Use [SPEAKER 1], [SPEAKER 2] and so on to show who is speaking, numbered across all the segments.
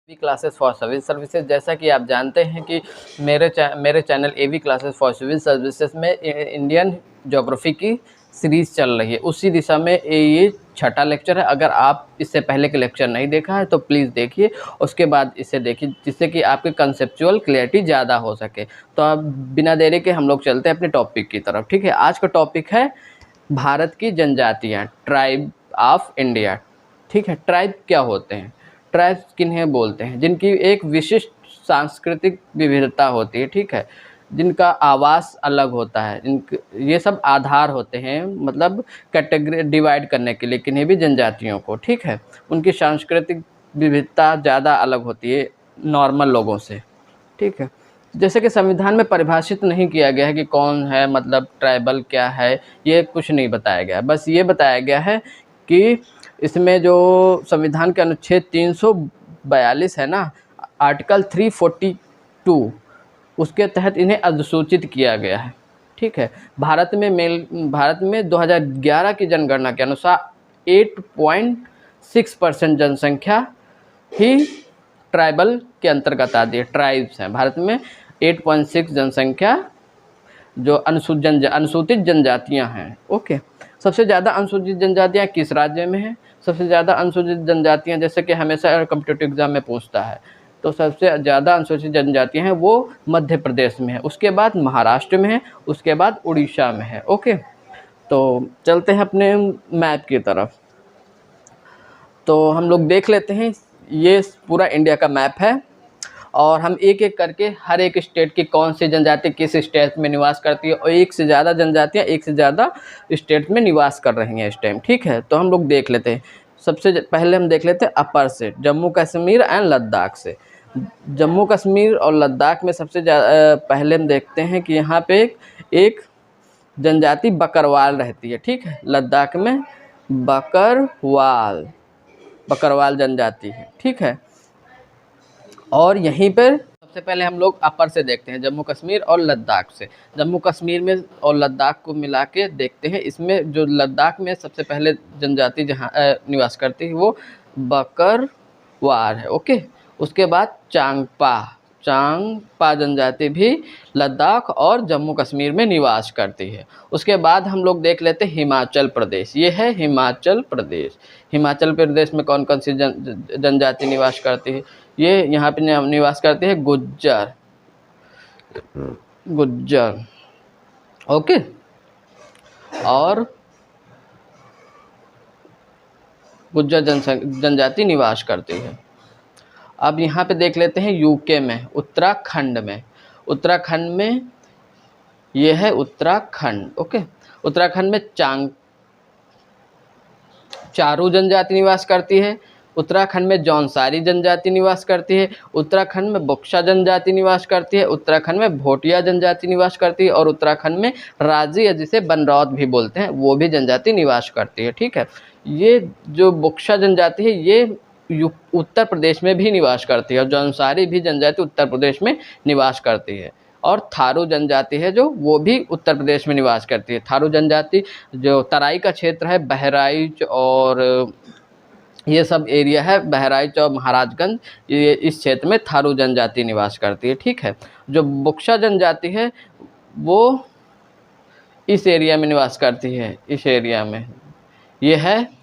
[SPEAKER 1] AV classes for civil services. जैसा कि आप जानते हैं कि मेरे channel AV classes for civil services में इंडियन ज्योग्राफी की सीरीज़ चल रही है। उसी दिशा में ये छठा लेक्चर है। अगर आप इससे पहले के लेक्चर नहीं देखा है तो प्लीज़ देखिए, उसके बाद इसे देखिए, जिससे कि आपके कंसेप्चुअल क्लैरिटी ज़्यादा हो सके। तो अब बिना देरी के हम लोग चलते हैं अपने टॉपिक की तरफ। ठीक है, आज का टॉपिक है भारत की जनजातियाँ, ट्राइब ऑफ इंडिया। ठीक है, ट्राइब क्या होते हैं, ट्राइब्स किन्हें बोलते हैं, जिनकी एक विशिष्ट सांस्कृतिक विविधता होती है। ठीक है, जिनका आवास अलग होता है, ये सब आधार होते हैं, मतलब कैटेगरी डिवाइड करने के लिए किन्हीं भी जनजातियों को। ठीक है, उनकी सांस्कृतिक विविधता ज़्यादा अलग होती है नॉर्मल लोगों से। ठीक है, जैसे कि संविधान में परिभाषित नहीं किया गया है कि कौन है, मतलब ट्राइबल क्या है, ये कुछ नहीं बताया गया। बस ये बताया गया है कि इसमें जो संविधान के अनुच्छेद 342 है ना, आर्टिकल 342, उसके तहत इन्हें अधिसूचित किया गया है। ठीक है, भारत में 2011 की जनगणना के अनुसार 8.6% जनसंख्या ही ट्राइबल के अंतर्गत आती है। ट्राइब्स हैं भारत में 8.6 जनसंख्या जो अनुसूचित जनजातियां हैं। ओके, सबसे ज़्यादा अनुसूचित जनजातियां किस राज्य में हैं? सबसे ज़्यादा अनुसूचित जनजातियां, जैसे कि हमेशा कॉम्पिटिटिव एग्जाम में पूछता है, तो सबसे ज़्यादा अनुसूचित जनजातियां हैं वो मध्य प्रदेश में है, उसके बाद महाराष्ट्र में है, उसके बाद उड़ीसा में है। ओके, तो चलते हैं अपने मैप की तरफ। तो हम लोग देख लेते हैं, ये पूरा इंडिया का मैप है और हम एक एक करके हर एक स्टेट की कौन सी जनजाति किस स्टेट में निवास करती है, और एक से ज़्यादा जनजातियाँ एक से ज़्यादा स्टेट में निवास कर रही हैं इस टाइम। ठीक है, तो हम लोग देख लेते हैं। सबसे पहले हम देख लेते हैं अपर से, जम्मू कश्मीर एंड लद्दाख से। जम्मू कश्मीर और लद्दाख में सबसे पहले हम देखते हैं कि यहाँ पे एक जनजाति बकरवाल रहती है। ठीक है, लद्दाख में बकरवाल जनजाति है। ठीक है, और यहीं पर सबसे पहले हम लोग अपर से देखते हैं, जम्मू कश्मीर और लद्दाख से। जम्मू कश्मीर में और लद्दाख को मिला के देखते हैं। इसमें जो लद्दाख में सबसे पहले जनजाति जहाँ निवास करती है वो बकरवाल है। ओके, उसके बाद चांगपा जनजाति भी लद्दाख और जम्मू कश्मीर में निवास करती है। उसके बाद हम लोग देख लेते हैं हिमाचल प्रदेश। ये है हिमाचल प्रदेश। हिमाचल प्रदेश में कौन कौन सी जनजाति निवास करती है? ये यहाँ पे निवास करते हैं गुज्जर। ओके, और गुज्जर जनजाति निवास करती है। अब यहाँ पे देख लेते हैं यूके में, उत्तराखंड में ये है उत्तराखंड। ओके, उत्तराखंड में चारू जनजाति निवास करती है। उत्तराखंड में जौनसारी जनजाति निवास करती है। उत्तराखंड में बक्सा जनजाति निवास करती है। उत्तराखंड में भोटिया जनजाति निवास करती है, और उत्तराखंड में राजी, जिसे बनरौत भी बोलते हैं, वो भी जनजाति निवास करती है। ठीक है, ये जो बक्सा जनजाति है ये उत्तर प्रदेश में भी निवास करती है, और जौनसारी भी जनजाति उत्तर प्रदेश में निवास करती है। और थारू जनजाति है जो वो भी उत्तर प्रदेश में निवास करती है। थारू जनजाति जो तराई का क्षेत्र है, बहराइच और ये सब एरिया है, बहराइच और महाराजगंज, ये इस क्षेत्र में थारू जनजाति निवास करती है। ठीक है, जो बक्सा जनजाति है वो इस एरिया में निवास करती है। इस एरिया में ये है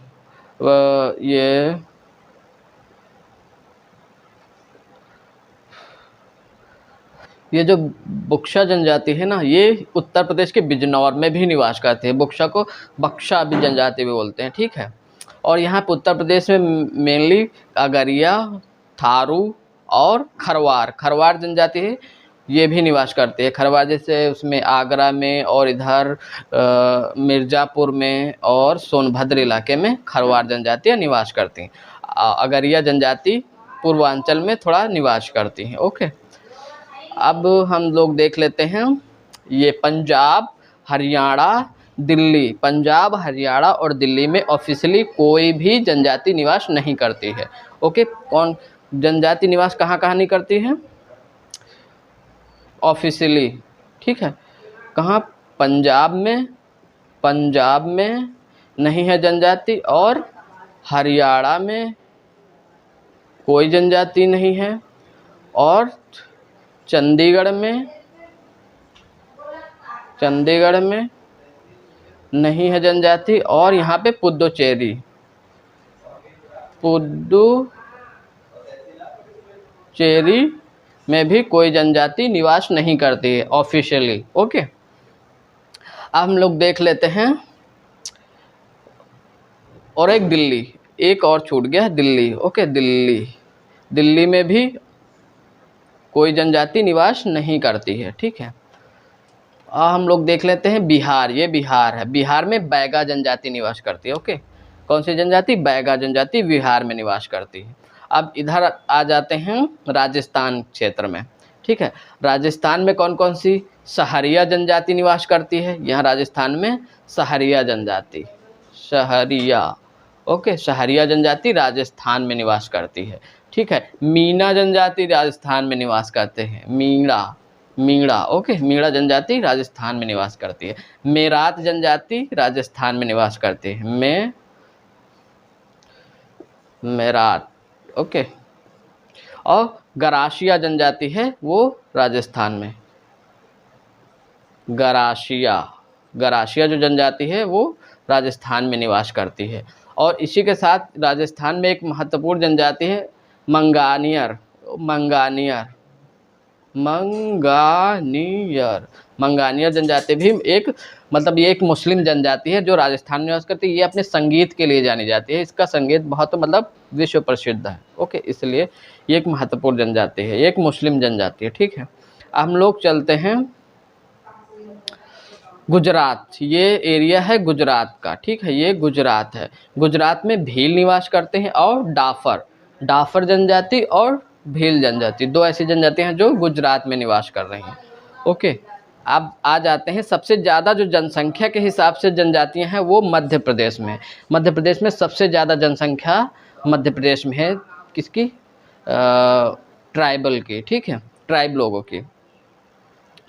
[SPEAKER 1] ये जो बक्सा जनजाति है ना, ये उत्तर प्रदेश के बिजनौर में भी निवास करते हैं। बक्सा को बक्सा भी जनजाति भी बोलते हैं। ठीक है, और यहाँ पे उत्तर प्रदेश में मेनली अगरिया, थारू और खरवार जनजाति है, ये भी निवास करते हैं। खरवार जैसे उसमें आगरा में और इधर मिर्ज़ापुर में और सोनभद्र इलाके में खरवार जनजातियाँ निवास करती हैं। अगरिया जनजाति पूर्वांचल में थोड़ा निवास करती हैं। ओके, अब हम लोग देख लेते हैं ये पंजाब, हरियाणा और दिल्ली में ऑफिशियली कोई भी जनजाति निवास नहीं करती है। ओके, कौन जनजाति निवास कहाँ कहाँ नहीं करती है ऑफिशियली? ठीक है, कहाँ? पंजाब में नहीं है जनजाति, और हरियाणा में कोई जनजाति नहीं है, और चंडीगढ़ में नहीं है जनजाति, और यहाँ पे पुडुचेरी में भी कोई जनजाति निवास नहीं करती है ऑफिशियली। ओके, अब हम लोग देख लेते हैं, और एक दिल्ली, एक और छूट गया दिल्ली। ओके, दिल्ली में भी कोई जनजाति निवास नहीं करती है। ठीक है, हम लोग देख लेते हैं बिहार। ये बिहार है, बिहार में बैगा जनजाति निवास करती है। ओके, कौन सी जनजाति? बैगा जनजाति बिहार में निवास करती है। अब इधर आ जाते हैं राजस्थान क्षेत्र में। ठीक है, राजस्थान में कौन कौन सी? सहरिया जनजाति निवास करती है। यहाँ राजस्थान में सहरिया जनजाति, ओके, सहरिया जनजाति राजस्थान में निवास करती है। ठीक है, मीणा जनजाति राजस्थान में निवास करते हैं। मीणा, ओके, मीणा जनजाति राजस्थान में निवास करती है। मेरात जनजाति राजस्थान में निवास करती है। मेरात, ओके, और गरासिया जनजाति है वो राजस्थान में। गरासिया जो जनजाति है वो राजस्थान में निवास करती है। और इसी के साथ राजस्थान में एक महत्वपूर्ण जनजाति है मंगानियर जनजाति भी एक, मतलब ये एक मुस्लिम जनजाति है जो राजस्थान में निवास करती है। ये अपने संगीत के लिए जानी जाती है, इसका संगीत बहुत मतलब विश्व प्रसिद्ध है। ओके, इसलिए ये एक महत्वपूर्ण जनजाति है, ये एक मुस्लिम जनजाति है। ठीक है, हम लोग चलते हैं गुजरात। ये एरिया है गुजरात का। ठीक है, ये गुजरात है। गुजरात में भील निवास करते हैं और डाफर जनजाति और भील जनजाति, दो ऐसी जनजातियां हैं जो गुजरात में निवास कर रही हैं। ओके, अब आ जाते हैं सबसे ज़्यादा जो जनसंख्या के हिसाब से जनजातियां हैं वो मध्य प्रदेश में। मध्य प्रदेश में सबसे ज़्यादा जनसंख्या मध्य प्रदेश में है। किसकी? ट्राइबल की। ठीक है, ट्राइब लोगों की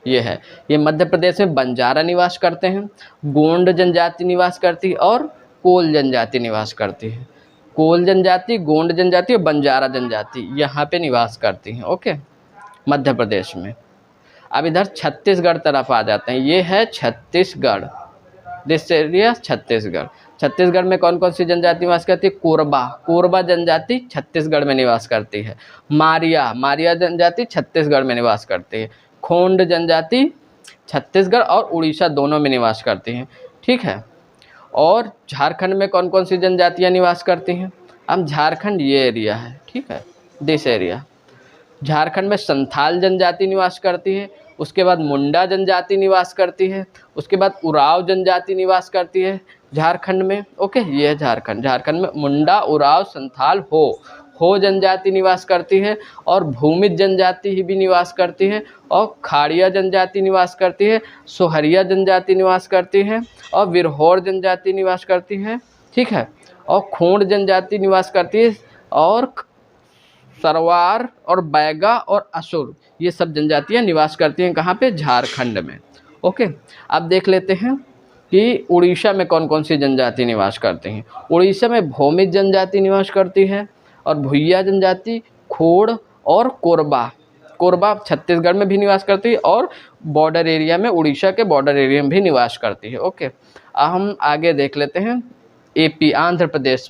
[SPEAKER 1] ये है। ये मध्य प्रदेश में बंजारा निवास करते हैं, गोंड जनजाति निवास करती है और कोल जनजाति निवास करती है। कोल जनजाति, गोंड जनजाति और बंजारा जनजाति यहाँ पे निवास करती हैं। ओके, मध्य प्रदेश में। अब इधर छत्तीसगढ़ तरफ आ जाते हैं। ये है छत्तीसगढ़, दिस एरिया छत्तीसगढ़। छत्तीसगढ़ में कौन कौन सी जनजाति निवास करती है? कोरबा जनजाति छत्तीसगढ़ में निवास करती है। मारिया जनजाति छत्तीसगढ़ में निवास करती है। खोंड जनजाति छत्तीसगढ़ और उड़ीसा दोनों में निवास करती हैं। ठीक है, और झारखंड में कौन कौन सी जनजातियां निवास करती हैं? अब झारखंड ये एरिया है। ठीक है, दिस एरिया। झारखंड में संथाल जनजाति निवास करती है, उसके बाद मुंडा जनजाति निवास करती है, उसके बाद उराव जनजाति निवास करती है झारखंड में। ओके, ये है झारखंड में मुंडा, उराव, संथाल, हो जनजाति निवास करती है, और भूमिज जनजाति भी निवास करती है, और खाड़िया जनजाति निवास करती है, सोहरिया जनजाति निवास करती है, और विरहोर जनजाति निवास करती है। ठीक है, और खोंड जनजाति निवास करती है, और सरवार और बैगा और असुर ये सब जनजातियां निवास करती हैं। कहाँ पे? झारखंड में। ओके, अब देख लेते हैं कि उड़ीसा में कौन कौन सी जनजाति निवास करती हैं। उड़ीसा में भौमिज जनजाति निवास करती है, और भुइया जनजाति, खोड़ और कोरबा छत्तीसगढ़ में भी निवास करती है, और बॉर्डर एरिया में, उड़ीसा के बॉर्डर एरिया में भी निवास करती है। ओके, अब हम आगे देख लेते हैं एपी आंध्र प्रदेश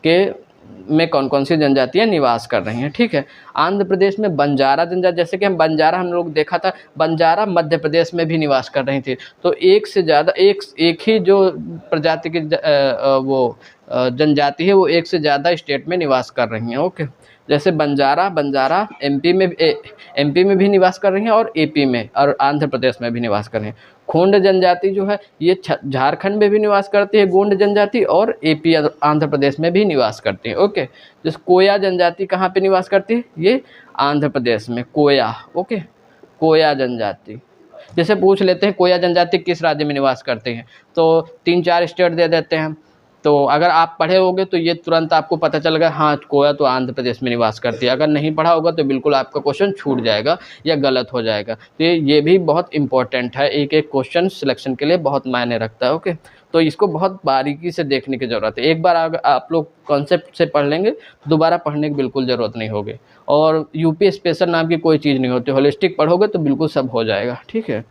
[SPEAKER 1] के में कौन कौन सी जनजातियां निवास कर रही हैं। ठीक है, आंध्र प्रदेश में बंजारा जनजाति, जैसे कि हम लोग देखा था, बंजारा मध्य प्रदेश में भी निवास कर रही थी। तो एक से ज़्यादा, एक ही जो प्रजाति की वो जनजाति है वो एक से ज़्यादा स्टेट में निवास कर रही हैं। ओके, जैसे बंजारा एमपी में भी निवास कर रही हैं, और एपी में और आंध्र प्रदेश में भी निवास कर रही हैं। खोंड जनजाति जो है ये झारखंड में भी निवास करती है, गोंड जनजाति, और एपी आंध्र प्रदेश में भी निवास करती है। ओके, जैसे कोया जनजाति कहाँ पे निवास करती है? ये आंध्र प्रदेश में, कोया। ओके, कोया जनजाति। जैसे पूछ लेते हैं कोया जनजाति किस राज्य में निवास करते हैं, तो 3-4 स्टेट दे देते हैं। तो अगर आप पढ़े होंगे तो ये तुरंत आपको पता चलेगा, हाँ कोया तो आंध्र प्रदेश में निवास करती है। अगर नहीं पढ़ा होगा तो बिल्कुल आपका क्वेश्चन छूट जाएगा या गलत हो जाएगा। तो ये भी बहुत इंपॉर्टेंट है, एक क्वेश्चन सिलेक्शन के लिए बहुत मायने रखता है। ओके, तो इसको बहुत बारीकी से देखने की ज़रूरत है। एक बार अगर आप लोग कॉन्सेप्ट से पढ़ लेंगे तो दोबारा पढ़ने की बिल्कुल ज़रूरत नहीं होगी। और यूपी स्पेशल नाम की कोई चीज़ नहीं होती, होलिस्टिक पढ़ोगे तो बिल्कुल सब हो जाएगा, ठीक है।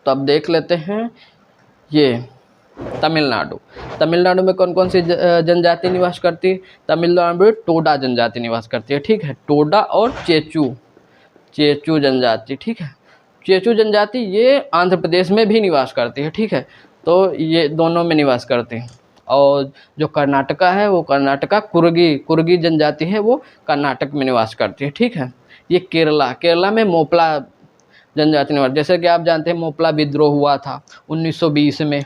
[SPEAKER 1] तो अब देख लेते हैं ये तमिलनाडु। तमिलनाडु में कौन कौन सी जनजाति निवास करती है? तमिलनाडु में टोडा जनजाति निवास करती है, ठीक है। टोडा और चेचू जनजाति, ठीक है। चेचू जनजाति ये आंध्र प्रदेश में भी निवास करती है, ठीक है। तो ये दोनों में निवास करती हैं। और जो कर्नाटका है वो कर्नाटका कुर्गी जनजाति है, वो कर्नाटक में निवास करती है, ठीक है। ये केरला में मोपला जनजाति निवास, जैसे कि आप जानते हैं मोपला विद्रोह हुआ था 1920 में,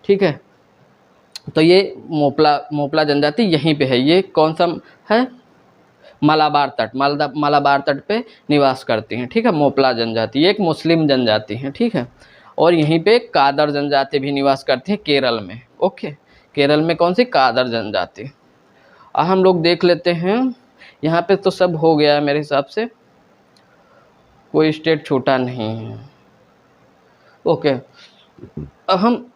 [SPEAKER 1] ठीक है। तो ये मोपला जनजाति यहीं पे है। ये कौन सा है? मालाबार तट पे निवास करती हैं, ठीक है। मोपला जनजाति ये एक मुस्लिम जनजाति है, ठीक है। और यहीं पे कादर जनजाति भी निवास करती है केरल में, ओके। केरल में कौन सी? कादर जनजाति। अब हम लोग देख लेते हैं, यहाँ पे तो सब हो गया है मेरे हिसाब से, कोई स्टेट छूटा नहीं है, ओके। अब हम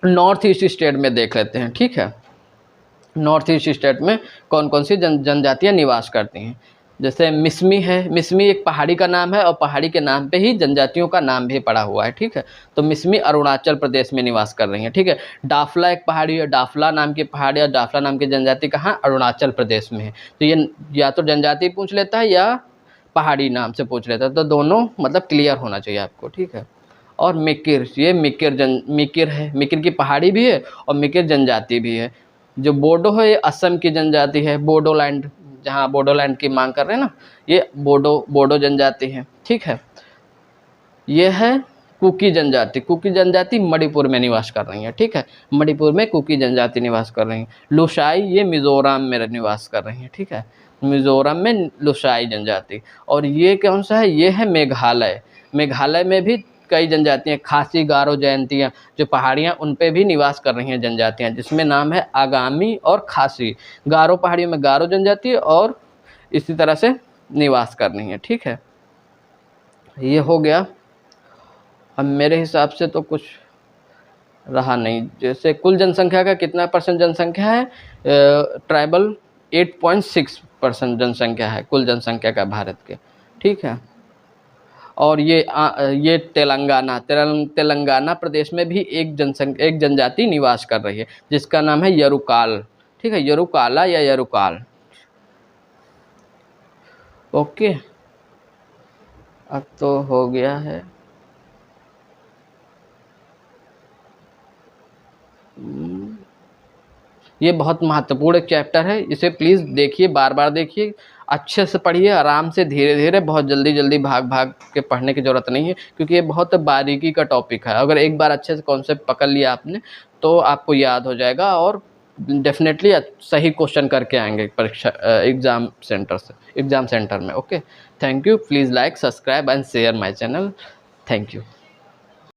[SPEAKER 1] नॉर्थ ईस्ट स्टेट में देख लेते हैं, ठीक है। नॉर्थ ईस्ट स्टेट में कौन कौन सी जनजातियाँ निवास करती हैं? जैसे मिसमी है। मिसमी एक पहाड़ी का नाम है और पहाड़ी के नाम पे ही जनजातियों का नाम भी पड़ा हुआ है, ठीक है। तो मिसमी अरुणाचल प्रदेश में निवास कर रही हैं, ठीक है। डाफला एक पहाड़ी है, डाफला नाम की पहाड़ी और डाफला नाम की जनजाति कहाँ? अरुणाचल प्रदेश में है। तो ये या तो जनजाति पूछ लेता है या पहाड़ी नाम से पूछ लेता है, तो दोनों मतलब क्लियर होना चाहिए आपको, ठीक है। और मिकिर, ये मिकिर है। मिकिर की पहाड़ी भी है और मिकिर जनजाति भी है। जो बोडो है ये असम की जनजाति है, बोडोलैंड, जहाँ बोडोलैंड की मांग कर रहे हैं ना, ये बोडो जनजाति है, ठीक है। ये है कुकी जनजाति। कुकी जनजाति मणिपुर में निवास कर रही है, ठीक है। मणिपुर में कुकी जनजाति निवास कर रही है। लुसाई ये मिज़ोरम में निवास कर रही है, ठीक है। मिज़ोरम में लुसाई जनजाति। और ये कौन सा है? ये है मेघालय। मेघालय में भी कई जनजातियाँ, खासी, गारो जयंतियाँ, जो पहाड़ियाँ उन पे भी निवास कर रही हैं जनजातियाँ, जिसमें नाम है आगामी और खासी। गारो पहाड़ियों में गारो जनजाति और इसी तरह से निवास कर रही हैं, ठीक है। ये हो गया। अब मेरे हिसाब से तो कुछ रहा नहीं। जैसे कुल जनसंख्या का कितना % जनसंख्या है? ट्राइबल 8.6% जनसंख्या है कुल जनसंख्या का भारत के, ठीक है। और ये तेलंगाना प्रदेश में भी एक जनजाति निवास कर रही है, जिसका नाम है यरुकाल, ठीक है। यरुकाला या यरुकाल, ओके। अब तो हो गया है। ये बहुत महत्वपूर्ण एक चैप्टर है, इसे प्लीज़ देखिए, बार बार देखिए, अच्छे से पढ़िए, आराम से, धीरे धीरे, बहुत जल्दी भाग के पढ़ने की ज़रूरत नहीं है, क्योंकि ये बहुत बारीकी का टॉपिक है। अगर एक बार अच्छे से कॉन्सेप्ट पकड़ लिया आपने तो आपको याद हो जाएगा और डेफिनेटली सही क्वेश्चन करके आएंगे परीक्षा एग्ज़ाम सेंटर में, okay. Thank you. Please like, subscribe and share my channel. Thank you.